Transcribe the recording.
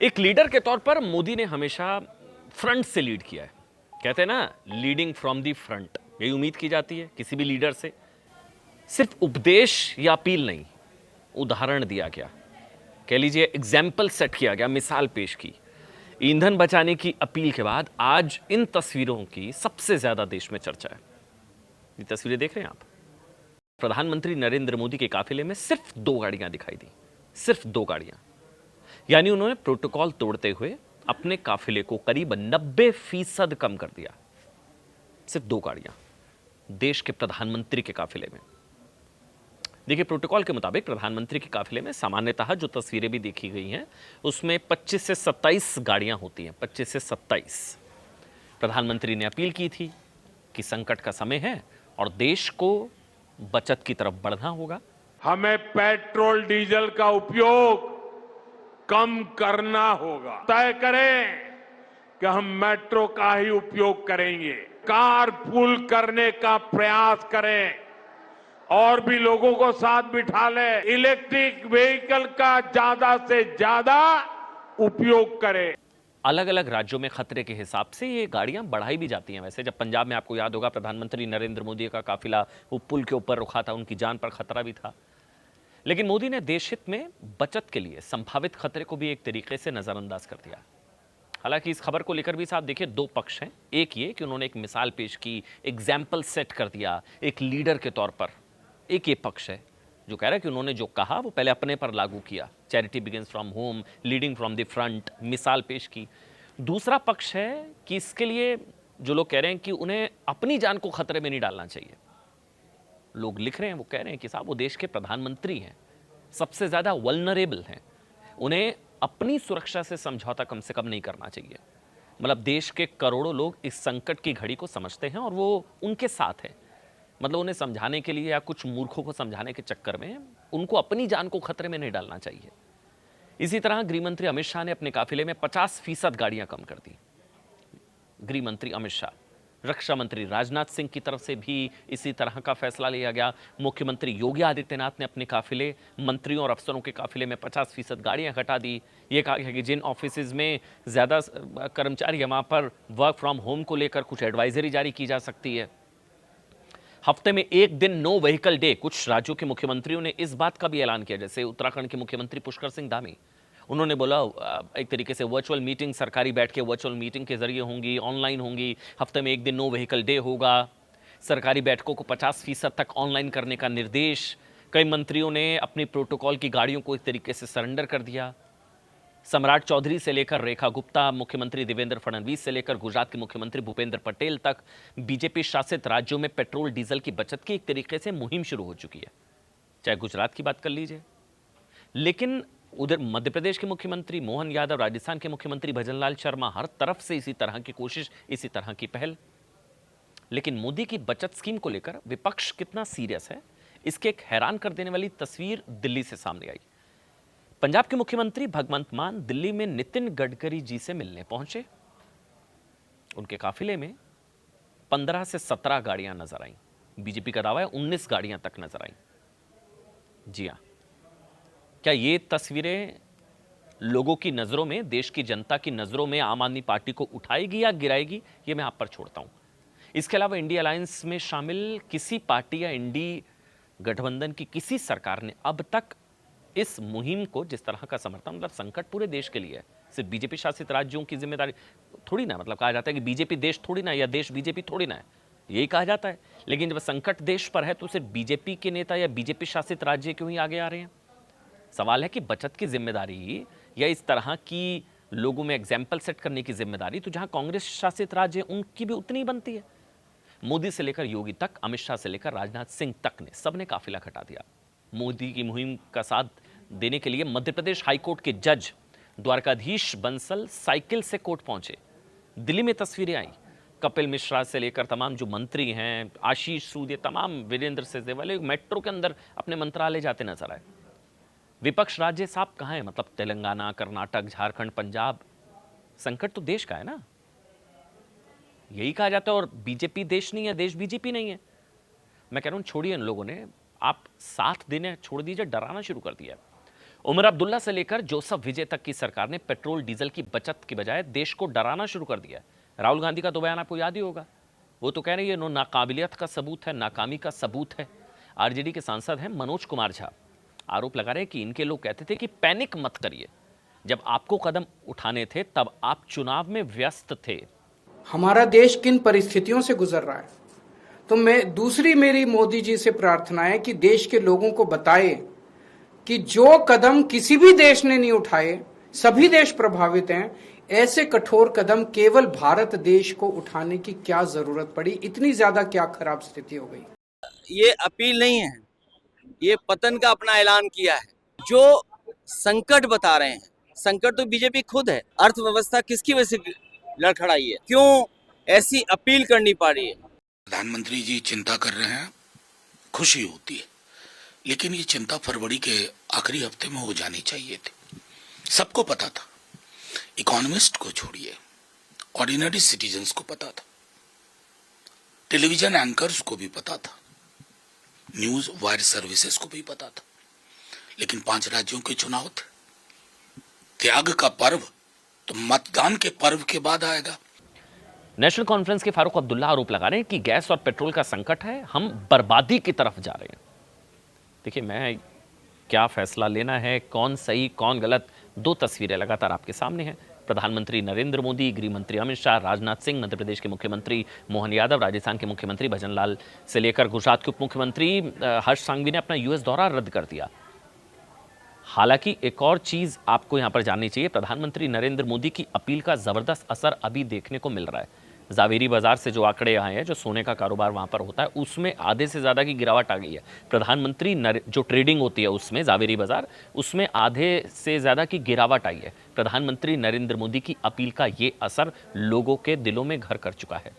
एक लीडर के तौर पर मोदी ने हमेशा फ्रंट से लीड किया है। कहते हैं ना, लीडिंग फ्रॉम दी फ्रंट। यही उम्मीद की जाती है किसी भी लीडर से। सिर्फ उपदेश या अपील नहीं, उदाहरण दिया गया, कह लीजिए एग्जाम्पल सेट किया गया, मिसाल पेश की। ईंधन बचाने की अपील के बाद आज इन तस्वीरों की सबसे ज्यादा देश में चर्चा है। ये तस्वीरें देख रहे हैं आप। प्रधानमंत्री नरेंद्र मोदी के काफिले में सिर्फ 2 गाड़ियां दिखाई दी, सिर्फ 2 गाड़ियां। यानी उन्होंने प्रोटोकॉल तोड़ते हुए अपने काफिले को करीब 90% कम कर दिया। सिर्फ 2 गाड़ियां देश के प्रधानमंत्री के काफिले में। देखिए, प्रोटोकॉल के मुताबिक प्रधानमंत्री के काफिले में सामान्यतः जो तस्वीरें भी देखी गई हैं उसमें 25 से 27 गाड़ियां होती हैं, 25 से 27। प्रधानमंत्री ने अपील की थी कि संकट का समय है और देश को बचत की तरफ बढ़ना होगा। हमें पेट्रोल डीजल का उपयोग कम करना होगा। तय करें कि हम मेट्रो का ही उपयोग करेंगे, कार पूल करने का प्रयास करें और भी लोगों को साथ बिठा लें, इलेक्ट्रिक व्हीकल का ज्यादा से ज्यादा उपयोग करें। अलग अलग राज्यों में खतरे के हिसाब से ये गाड़ियां बढ़ाई भी जाती हैं। वैसे जब पंजाब में, आपको याद होगा, प्रधानमंत्री नरेंद्र मोदी का काफिला वो पुल के ऊपर रुका था, उनकी जान पर खतरा भी था। लेकिन मोदी ने देश हित में बचत के लिए संभावित खतरे को भी एक तरीके से नजरअंदाज कर दिया। हालांकि इस खबर को लेकर भी साहब देखिए 2 पक्ष हैं। एक ये कि उन्होंने एक मिसाल पेश की, एग्जाम्पल सेट कर दिया एक लीडर के तौर पर। एक ये पक्ष है जो कह रहा है कि उन्होंने जो कहा वो पहले अपने पर लागू किया, charity begins from home, leading from the front, मिसाल पेश की। दूसरा पक्ष है कि इसके लिए जो लोग कह रहे हैं कि उन्हें अपनी जान को खतरे में नहीं डालना चाहिए। लोग लिख रहे हैं, वो कह रहे हैं कि साहब वो देश के प्रधानमंत्री हैं, सबसे ज्यादा वल्नरेबल हैं, उन्हें अपनी सुरक्षा से समझौता कम से कम नहीं करना चाहिए। मतलब देश के करोड़ों लोग इस संकट की घड़ी को समझते हैं और वो उनके साथ है। मतलब उन्हें समझाने के लिए या कुछ मूर्खों को समझाने के चक्कर में उनको अपनी जान को खतरे में नहीं डालना चाहिए। इसी तरह गृहमंत्री अमित शाह ने अपने काफिले में 50% गाड़ियां कम कर दी। गृहमंत्री अमित शाह, रक्षा मंत्री राजनाथ सिंह की तरफ से भी इसी तरह का फैसला लिया गया। मुख्यमंत्री योगी आदित्यनाथ ने अपने काफिले, मंत्रियों और अफसरों के काफिले में 50% गाड़ियां घटा दी। ये कहा गया कि जिन ऑफिस में ज्यादा कर्मचारी है वहां पर वर्क फ्रॉम होम को लेकर कुछ एडवाइजरी जारी की जा सकती है। हफ्ते में 1 दिन नो व्हीकल डे। कुछ राज्यों के मुख्यमंत्रियों ने इस बात का भी ऐलान किया, जैसे उत्तराखंड के मुख्यमंत्री पुष्कर सिंह धामी। उन्होंने बोला एक तरीके से वर्चुअल मीटिंग, सरकारी बैठ के वर्चुअल मीटिंग के जरिए होंगी, ऑनलाइन होंगी। हफ्ते में 1 दिन नो व्हीकल डे होगा। सरकारी बैठकों को 50% तक ऑनलाइन करने का निर्देश। कई मंत्रियों ने अपनी प्रोटोकॉल की गाड़ियों को एक तरीके से सरेंडर कर दिया। सम्राट चौधरी से लेकर रेखा गुप्ता, मुख्यमंत्री देवेंद्र फडणवीस से लेकर गुजरात के मुख्यमंत्री भूपेंद्र पटेल तक बीजेपी शासित राज्यों में पेट्रोल डीजल की बचत की एक तरीके से मुहिम शुरू हो चुकी है। चाहे गुजरात की बात कर लीजिए, लेकिन उधर मध्य प्रदेश के मुख्यमंत्री मोहन यादव, राजस्थान के मुख्यमंत्री भजनलाल शर्मा, हर तरफ से इसी तरह की कोशिश, इसी तरह की पहल। लेकिन मोदी की बचत स्कीम को लेकर विपक्ष कितना सीरियस है, इसके एक हैरान कर देने वाली तस्वीर दिल्ली से सामने आई। पंजाब के मुख्यमंत्री भगवंत मान दिल्ली में नितिन गडकरी जी से मिलने पहुंचे। उनके काफिले में 15 से 17 गाड़ियां नजर आईं। बीजेपी का दावा है 19 गाड़ियां तक नजर आईं। जी हां, क्या ये तस्वीरें लोगों की नजरों में, देश की जनता की नजरों में आम आदमी पार्टी को उठाएगी या गिराएगी, ये मैं आप पर छोड़ता हूं। इसके अलावा इंडिया अलायंस में शामिल किसी पार्टी या इंडी गठबंधन की किसी सरकार ने अब तक इस मुहिम को जिस तरह का समर्थन, मतलब संकट पूरे देश के लिए है, सिर्फ बीजेपी शासित राज्यों की जिम्मेदारी थोड़ी ना। मतलब कहा जाता है कि बीजेपी देश थोड़ी ना, या देश बीजेपी थोड़ी ना है, यही कहा जाता है। लेकिन जब संकट देश पर है तो सिर्फ बीजेपी के नेता या बीजेपी शासित राज्य क्यों ही आगे आ रहे हैं? सवाल है कि बचत की जिम्मेदारी या इस तरह की लोगों में एग्जाम्पल सेट करने की जिम्मेदारी तो जहां कांग्रेस शासित राज्य उनकी भी उतनी ही बनती है। मोदी से लेकर योगी तक, अमित शाह से लेकर राजनाथ सिंह तक ने सबने काफिला घटा दिया। मोदी की मुहिम का साथ देने के लिए मध्य प्रदेश हाईकोर्ट के जज द्वारकाधीश बंसल साइकिल से कोर्ट पहुंचे। दिल्ली में तस्वीरें आई, कपिल मिश्रा से लेकर तमाम जो मंत्री हैं, आशीष सूद, तमाम, वीरेंद्र सिंह, मेट्रो के अंदर अपने मंत्रालय जाते नजर आए। विपक्ष राज्य साहब कहां है? मतलब तेलंगाना, कर्नाटक, झारखंड, पंजाब। संकट तो देश का है ना, यही कहा जाता है। और बीजेपी देश नहीं है, देश बीजेपी नहीं है। मैं कह रहा हूं छोड़िए, इन लोगों ने आप साथ देने छोड़ दीजिए, डराना शुरू कर दिया। उमर अब्दुल्ला से लेकर जोसफ विजय तक की सरकार ने पेट्रोल डीजल की बचत की बजाय देश को डराना शुरू कर दिया है। राहुल गांधी का तो बयान आपको याद ही होगा। वो तो कह रही है नो नाकाबिलियत का सबूत है, नाकामी का सबूत है। आरजेडी के सांसद हैं मनोज कुमार झा, आरोप लगा रहे हैं कि इनके लोग कहते थे कि पैनिक मत करिए, जब आपको कदम उठाने थे तब आप चुनाव में व्यस्त थे। हमारा देश किन परिस्थितियों से गुजर रहा है, तो मेरी मोदी जी से प्रार्थना है कि देश के लोगों को बताए कि जो कदम किसी भी देश ने नहीं उठाए, सभी देश प्रभावित हैं, ऐसे कठोर कदम केवल भारत देश को उठाने की क्या जरूरत पड़ी, इतनी ज्यादा क्या खराब स्थिति हो गई। ये अपील नहीं है, ये पतन का अपना ऐलान किया है। जो संकट बता रहे हैं, संकट तो बीजेपी खुद है। अर्थव्यवस्था किसकी वजह से लड़खड़ाई है, क्यों ऐसी अपील करनी पड़ रही है? प्रधानमंत्री जी चिंता कर रहे हैं, खुशी होती है, लेकिन ये चिंता फरवरी के आखिरी हफ्ते में हो जानी चाहिए थी। सबको पता था, इकोनॉमिस्ट को छोड़िए, ऑर्डिनरी सिटीजन्स को पता था, टेलीविजन एंकर्स को भी पता था, न्यूज वायर सर्विसेज को भी पता था, लेकिन 5 राज्यों के चुनाव थे। त्याग का पर्व तो मतदान के पर्व के बाद आएगा। नेशनल कॉन्फ्रेंस के फारूक अब्दुल्ला आरोप लगा रहे हैं कि गैस और पेट्रोल का संकट है, हम बर्बादी की तरफ जा रहे हैं। देखिए, मैं क्या फैसला लेना है, कौन सही कौन गलत, 2 तस्वीरें लगातार आपके सामने हैं। प्रधानमंत्री नरेंद्र मोदी, गृह मंत्री अमित शाह, राजनाथ सिंह, मध्य प्रदेश के मुख्यमंत्री मोहन यादव, राजस्थान के मुख्यमंत्री भजनलाल से लेकर गुजरात के उप मुख्यमंत्री हर्ष सांघवी ने अपना यूएस दौरा रद्द कर दिया। हालांकि एक और चीज आपको यहां पर जाननी चाहिए, प्रधानमंत्री नरेंद्र मोदी की अपील का जबरदस्त असर अभी देखने को मिल रहा है। जावेरी बाजार से जो आंकड़े आए हैं, जो सोने का कारोबार वहां पर होता है, उसमें आधे से ज्यादा की गिरावट आ गई है। प्रधानमंत्री जो ट्रेडिंग होती है उसमें, जावेरी बाजार, उसमें आधे से ज्यादा की गिरावट आई है। प्रधानमंत्री नरेंद्र मोदी की अपील का ये असर लोगों के दिलों में घर कर चुका है।